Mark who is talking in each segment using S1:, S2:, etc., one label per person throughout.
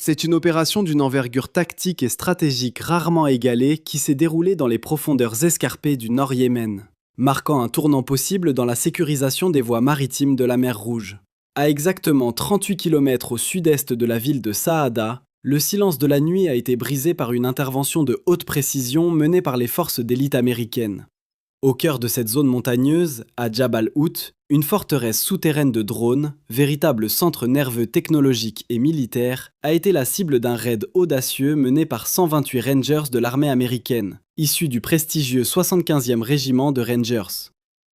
S1: C'est une opération d'une envergure tactique et stratégique rarement égalée qui s'est déroulée dans les profondeurs escarpées du Nord Yémen, marquant un tournant possible dans la sécurisation des voies maritimes de la mer Rouge. À exactement 38 km au sud-est de la ville de Saada, le silence de la nuit a été brisé par une intervention de haute précision menée par les forces d'élite américaines. Au cœur de cette zone montagneuse, à Jabal Hout, une forteresse souterraine de drones, véritable centre nerveux technologique et militaire, a été la cible d'un raid audacieux mené par 128 Rangers de l'armée américaine, issus du prestigieux 75e régiment de Rangers.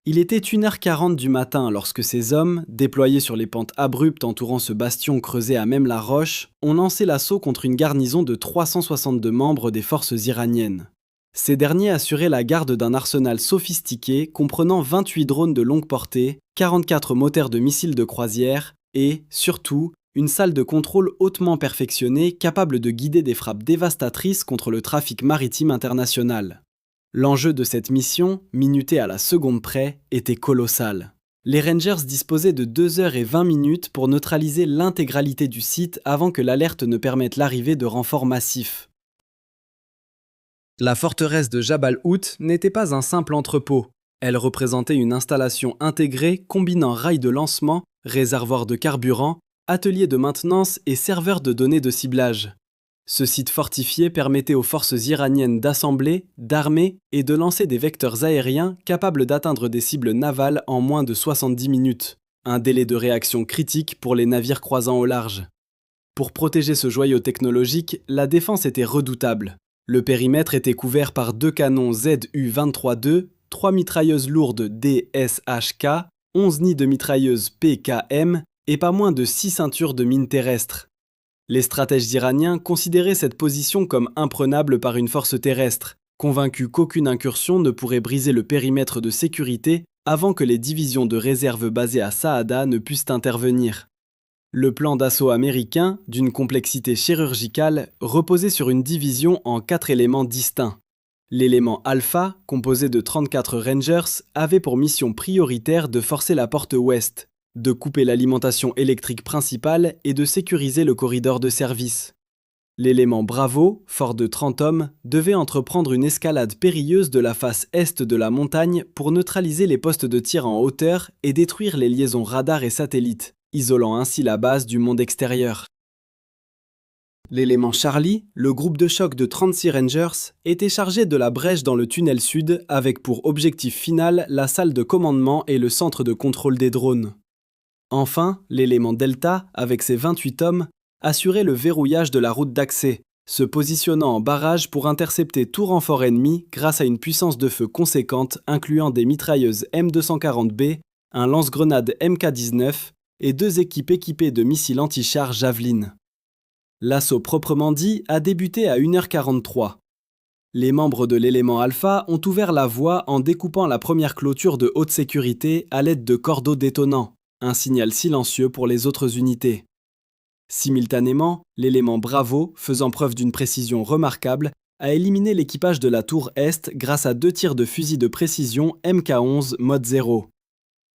S1: Il était 1h40 du matin lorsque ces hommes, déployés sur les pentes abruptes entourant ce bastion creusé à même la roche, ont lancé l'assaut contre une garnison de 362 membres des forces iraniennes. Ces derniers assuraient la garde d'un arsenal sophistiqué comprenant 28 drones de longue portée, 44 moteurs de missiles de croisière et, surtout, une salle de contrôle hautement perfectionnée capable de guider des frappes dévastatrices contre le trafic maritime international. L'enjeu de cette mission, minuté à la seconde près, était colossal. Les Rangers disposaient de 2h20 pour neutraliser l'intégralité du site avant que l'alerte ne permette l'arrivée de renforts massifs. La forteresse de Jabal Hout n'était pas un simple entrepôt. Elle représentait une installation intégrée combinant rails de lancement, réservoirs de carburant, ateliers de maintenance et serveurs de données de ciblage. Ce site fortifié permettait aux forces iraniennes d'assembler, d'armer et de lancer des vecteurs aériens capables d'atteindre des cibles navales en moins de 70 minutes. Un délai de réaction critique pour les navires croisant au large. Pour protéger ce joyau technologique, la défense était redoutable. Le périmètre était couvert par 2 canons ZU-23-2, 3 mitrailleuses lourdes DSHK, 11 nids de mitrailleuses PKM et pas moins de 6 ceintures de mines terrestres. Les stratèges iraniens considéraient cette position comme imprenable par une force terrestre, convaincus qu'aucune incursion ne pourrait briser le périmètre de sécurité avant que les divisions de réserve basées à Saada ne puissent intervenir. Le plan d'assaut américain, d'une complexité chirurgicale, reposait sur une division en 4 éléments distincts. L'élément Alpha, composé de 34 Rangers, avait pour mission prioritaire de forcer la porte ouest, de couper l'alimentation électrique principale et de sécuriser le corridor de service. L'élément Bravo, fort de 30 hommes, devait entreprendre une escalade périlleuse de la face est de la montagne pour neutraliser les postes de tir en hauteur et détruire les liaisons radars et satellites, isolant ainsi la base du monde extérieur. L'élément Charlie, le groupe de choc de 36 Rangers, était chargé de la brèche dans le tunnel sud avec pour objectif final la salle de commandement et le centre de contrôle des drones. Enfin, l'élément Delta, avec ses 28 hommes, assurait le verrouillage de la route d'accès, se positionnant en barrage pour intercepter tout renfort ennemi grâce à une puissance de feu conséquente incluant des mitrailleuses M240B, un lance-grenade MK-19 et 2 équipes équipées de missiles anti-chars Javelin. L'assaut proprement dit a débuté à 1h43. Les membres de l'élément Alpha ont ouvert la voie en découpant la première clôture de haute sécurité à l'aide de cordeaux détonants, un signal silencieux pour les autres unités. Simultanément, l'élément Bravo, faisant preuve d'une précision remarquable, a éliminé l'équipage de la tour Est grâce à 2 tirs de fusil de précision MK11 mode 0.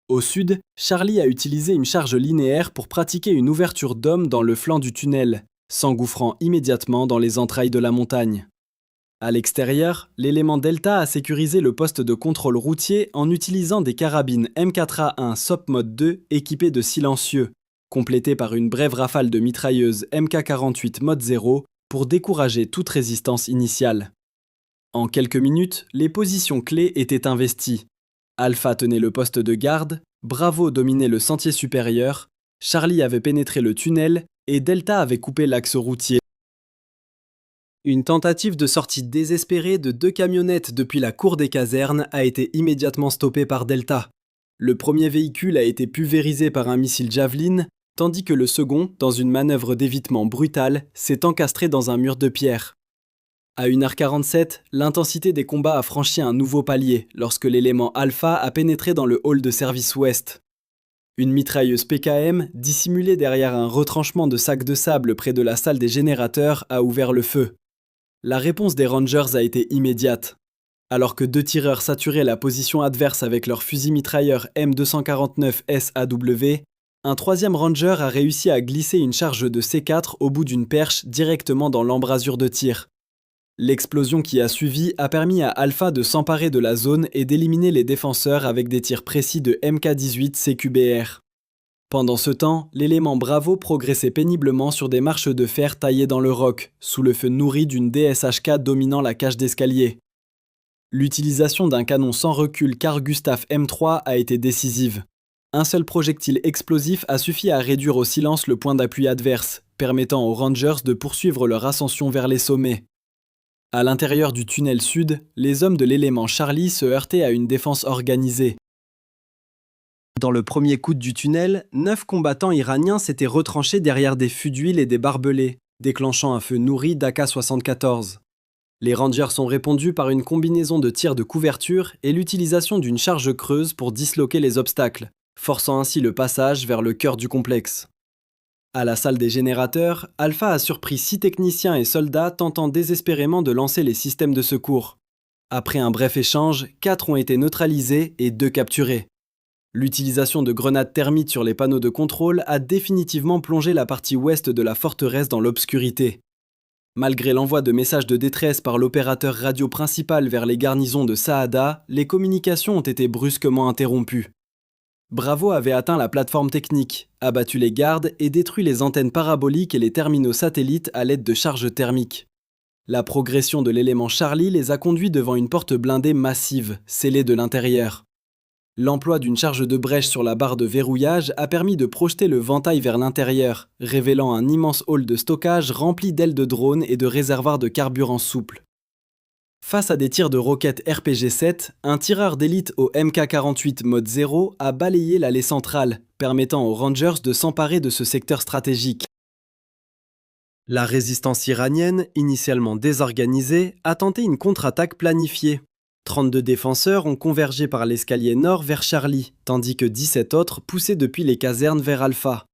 S1: Au sud, Charlie a utilisé une charge linéaire pour pratiquer une ouverture d'homme dans le flanc du tunnel, s'engouffrant immédiatement dans les entrailles de la montagne. À l'extérieur, l'élément Delta a sécurisé le poste de contrôle routier en utilisant des carabines M4A1 SOP Mode 2 équipées de silencieux, complétées par une brève rafale de mitrailleuses MK48 Mode 0 pour décourager toute résistance initiale. En quelques minutes, les positions clés étaient investies. Alpha tenait le poste de garde, Bravo dominait le sentier supérieur, Charlie avait pénétré le tunnel et Delta avait coupé l'axe routier. Une tentative de sortie désespérée de 2 camionnettes depuis la cour des casernes a été immédiatement stoppée par Delta. Le premier véhicule a été pulvérisé par un missile Javelin, tandis que le second, dans une manœuvre d'évitement brutale, s'est encastré dans un mur de pierre. À 1h47, l'intensité des combats a franchi un nouveau palier lorsque l'élément Alpha a pénétré dans le hall de service ouest. Une mitrailleuse PKM, dissimulée derrière un retranchement de sacs de sable près de la salle des générateurs, a ouvert le feu. La réponse des Rangers a été immédiate. Alors que 2 tireurs saturaient la position adverse avec leurs fusils mitrailleurs M249 SAW, Un troisième Ranger a réussi à glisser une charge de C4 au bout d'une perche directement dans l'embrasure de tir. L'explosion qui a suivi a permis à Alpha de s'emparer de la zone et d'éliminer les défenseurs avec des tirs précis de MK-18 CQBR. Pendant ce temps, l'élément Bravo progressait péniblement sur des marches de fer taillées dans le roc, sous le feu nourri d'une DSH-4 dominant la cage d'escalier. L'utilisation d'un canon sans recul Carl-Gustaf M3 a été décisive. Un seul projectile explosif a suffi à réduire au silence le point d'appui adverse, permettant aux Rangers de poursuivre leur ascension vers les sommets. À l'intérieur du tunnel sud, les hommes de l'élément Charlie se heurtaient à une défense organisée. Dans le premier coude du tunnel, 9 combattants iraniens s'étaient retranchés derrière des fûts d'huile et des barbelés, déclenchant un feu nourri d'AK-74. Les Rangers ont répondu par une combinaison de tirs de couverture et l'utilisation d'une charge creuse pour disloquer les obstacles, forçant ainsi le passage vers le cœur du complexe. À la salle des générateurs, Alpha a surpris 6 techniciens et soldats tentant désespérément de lancer les systèmes de secours. Après un bref échange, 4 ont été neutralisés et 2 capturés. L'utilisation de grenades thermiques sur les panneaux de contrôle a définitivement plongé la partie ouest de la forteresse dans l'obscurité. Malgré l'envoi de messages de détresse par l'opérateur radio principal vers les garnisons de Saada, les communications ont été brusquement interrompues. Bravo avait atteint la plateforme technique, abattu les gardes et détruit les antennes paraboliques et les terminaux satellites à l'aide de charges thermiques. La progression de l'élément Charlie les a conduits devant une porte blindée massive, scellée de l'intérieur. L'emploi d'une charge de brèche sur la barre de verrouillage a permis de projeter le ventail vers l'intérieur, révélant un immense hall de stockage rempli d'ailes de drones et de réservoirs de carburant souple. Face à des tirs de roquettes RPG-7, un tireur d'élite au MK-48 mode 0 a balayé l'allée centrale, permettant aux Rangers de s'emparer de ce secteur stratégique. La résistance iranienne, initialement désorganisée, a tenté une contre-attaque planifiée. 32 défenseurs ont convergé par l'escalier nord vers Charlie, tandis que 17 autres poussaient depuis les casernes vers Alpha.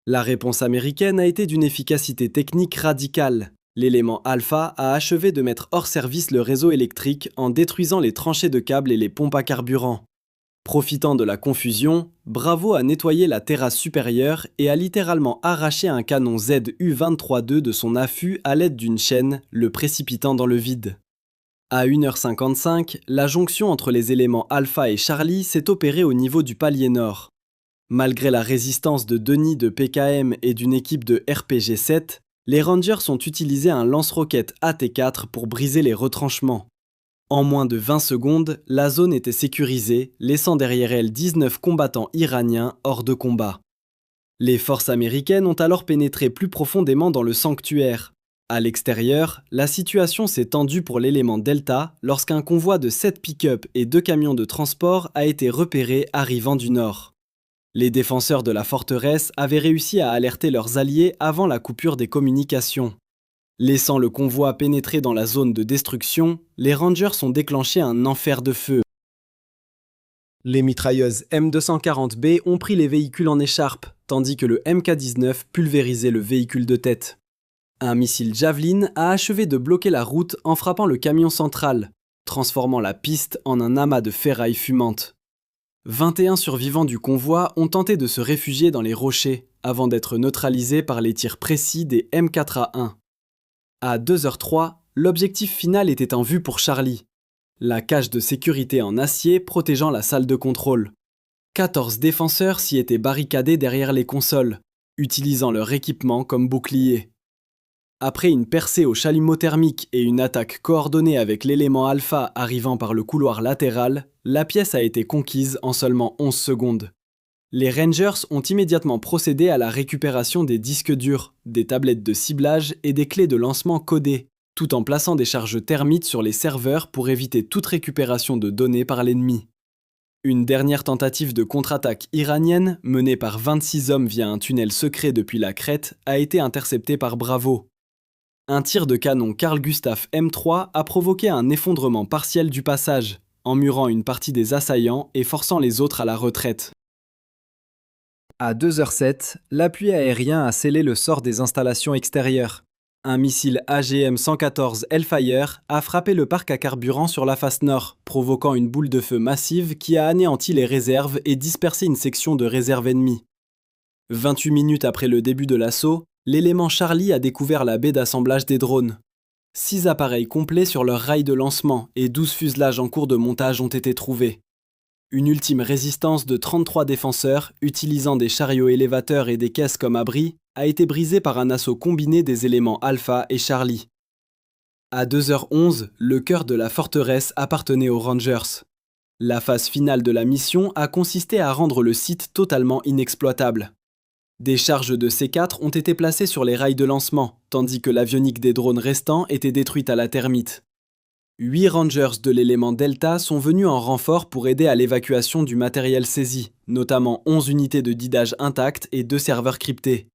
S1: La réponse américaine a été d'une efficacité technique radicale. L'élément Alpha a achevé de mettre hors service le réseau électrique en détruisant les tranchées de câbles et les pompes à carburant. Profitant de la confusion, Bravo a nettoyé la terrasse supérieure et a littéralement arraché un canon ZU-23-2 de son affût à l'aide d'une chaîne, le précipitant dans le vide. À 1h55, la jonction entre les éléments Alpha et Charlie s'est opérée au niveau du palier nord. Malgré la résistance de Denis de PKM et d'une équipe de RPG-7, les Rangers ont utilisé un lance-roquettes AT-4 pour briser les retranchements. En moins de 20 secondes, la zone était sécurisée, laissant derrière elle 19 combattants iraniens hors de combat. Les forces américaines ont alors pénétré plus profondément dans le sanctuaire. À l'extérieur, la situation s'est tendue pour l'élément Delta lorsqu'un convoi de 7 pick-up et 2 camions de transport a été repéré arrivant du nord. Les défenseurs de la forteresse avaient réussi à alerter leurs alliés avant la coupure des communications. Laissant le convoi pénétrer dans la zone de destruction, les Rangers ont déclenché un enfer de feu. Les mitrailleuses M240B ont pris les véhicules en écharpe, tandis que le MK-19 pulvérisait le véhicule de tête. Un missile Javelin a achevé de bloquer la route en frappant le camion central, transformant la piste en un amas de ferraille fumante. 21 survivants du convoi ont tenté de se réfugier dans les rochers avant d'être neutralisés par les tirs précis des M4A1. À 2h03, l'objectif final était en vue pour Charlie. La cage de sécurité en acier protégeant la salle de contrôle. 14 défenseurs s'y étaient barricadés derrière les consoles, utilisant leur équipement comme bouclier. Après une percée au chalumeau thermique et une attaque coordonnée avec l'élément Alpha arrivant par le couloir latéral, la pièce a été conquise en seulement 11 secondes. Les Rangers ont immédiatement procédé à la récupération des disques durs, des tablettes de ciblage et des clés de lancement codées, tout en plaçant des charges thermiques sur les serveurs pour éviter toute récupération de données par l'ennemi. Une dernière tentative de contre-attaque iranienne, menée par 26 hommes via un tunnel secret depuis la crête, a été interceptée par Bravo. Un tir de canon Carl-Gustaf M3 a provoqué un effondrement partiel du passage, emmurant une partie des assaillants et forçant les autres à la retraite. À 2h07, l'appui aérien a scellé le sort des installations extérieures. Un missile AGM-114 Hellfire a frappé le parc à carburant sur la face nord, provoquant une boule de feu massive qui a anéanti les réserves et dispersé une section de réserve ennemie. 28 minutes après le début de l'assaut, l'élément Charlie a découvert la baie d'assemblage des drones. 6 appareils complets sur leur rail de lancement et 12 fuselages en cours de montage ont été trouvés. Une ultime résistance de 33 défenseurs, utilisant des chariots élévateurs et des caisses comme abri, a été brisée par un assaut combiné des éléments Alpha et Charlie. À 2h11, le cœur de la forteresse appartenait aux Rangers. La phase finale de la mission a consisté à rendre le site totalement inexploitable. Des charges de C4 ont été placées sur les rails de lancement, tandis que l'avionique des drones restants était détruite à la termite. 8 Rangers de l'élément Delta sont venus en renfort pour aider à l'évacuation du matériel saisi, notamment 11 unités de didage intactes et 2 serveurs cryptés.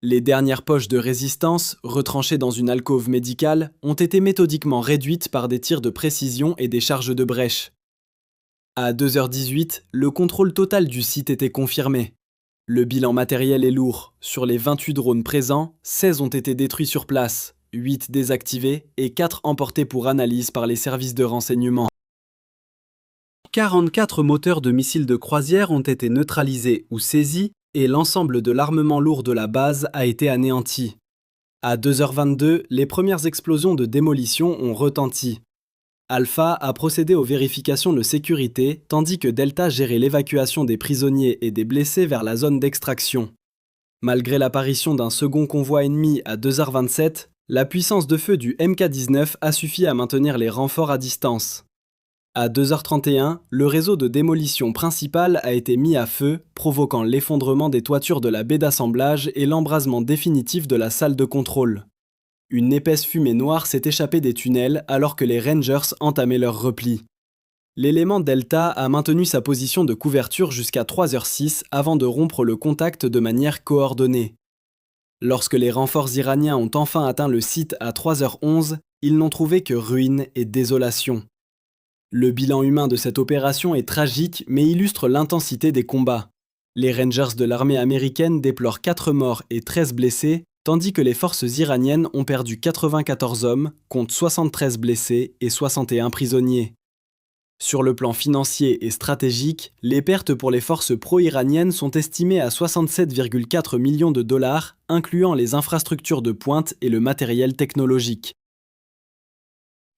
S1: Les dernières poches de résistance, retranchées dans une alcôve médicale, ont été méthodiquement réduites par des tirs de précision et des charges de brèche. À 2h18, le contrôle total du site était confirmé. Le bilan matériel est lourd. Sur les 28 drones présents, 16 ont été détruits sur place, 8 désactivés et 4 emportés pour analyse par les services de renseignement. 44 moteurs de missiles de croisière ont été neutralisés ou saisis et l'ensemble de l'armement lourd de la base a été anéanti. À 2h22, les premières explosions de démolition ont retenti. Alpha a procédé aux vérifications de sécurité, tandis que Delta gérait l'évacuation des prisonniers et des blessés vers la zone d'extraction. Malgré l'apparition d'un second convoi ennemi à 2h27, la puissance de feu du MK-19 a suffi à maintenir les renforts à distance. À 2h31, le réseau de démolition principal a été mis à feu, provoquant l'effondrement des toitures de la baie d'assemblage et l'embrasement définitif de la salle de contrôle. Une épaisse fumée noire s'est échappée des tunnels alors que les Rangers entamaient leur repli. L'élément Delta a maintenu sa position de couverture jusqu'à 3h06 avant de rompre le contact de manière coordonnée. Lorsque les renforts iraniens ont enfin atteint le site à 3h11, ils n'ont trouvé que ruines et désolation. Le bilan humain de cette opération est tragique mais illustre l'intensité des combats. Les Rangers de l'armée américaine déplorent 4 morts et 13 blessés, tandis que les forces iraniennes ont perdu 94 hommes, comptent 73 blessés et 61 prisonniers. Sur le plan financier et stratégique, les pertes pour les forces pro-iraniennes sont estimées à 67,4 millions de dollars, incluant les infrastructures de pointe et le matériel technologique.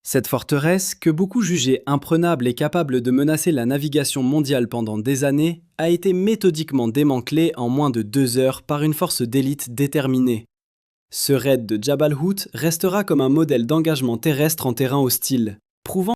S1: Cette forteresse, que beaucoup jugeaient imprenable et capable de menacer la navigation mondiale pendant des années, a été méthodiquement démantelée en moins de 2 heures par une force d'élite déterminée. Ce raid de Jabal Hout restera comme un modèle d'engagement terrestre en terrain hostile, prouvant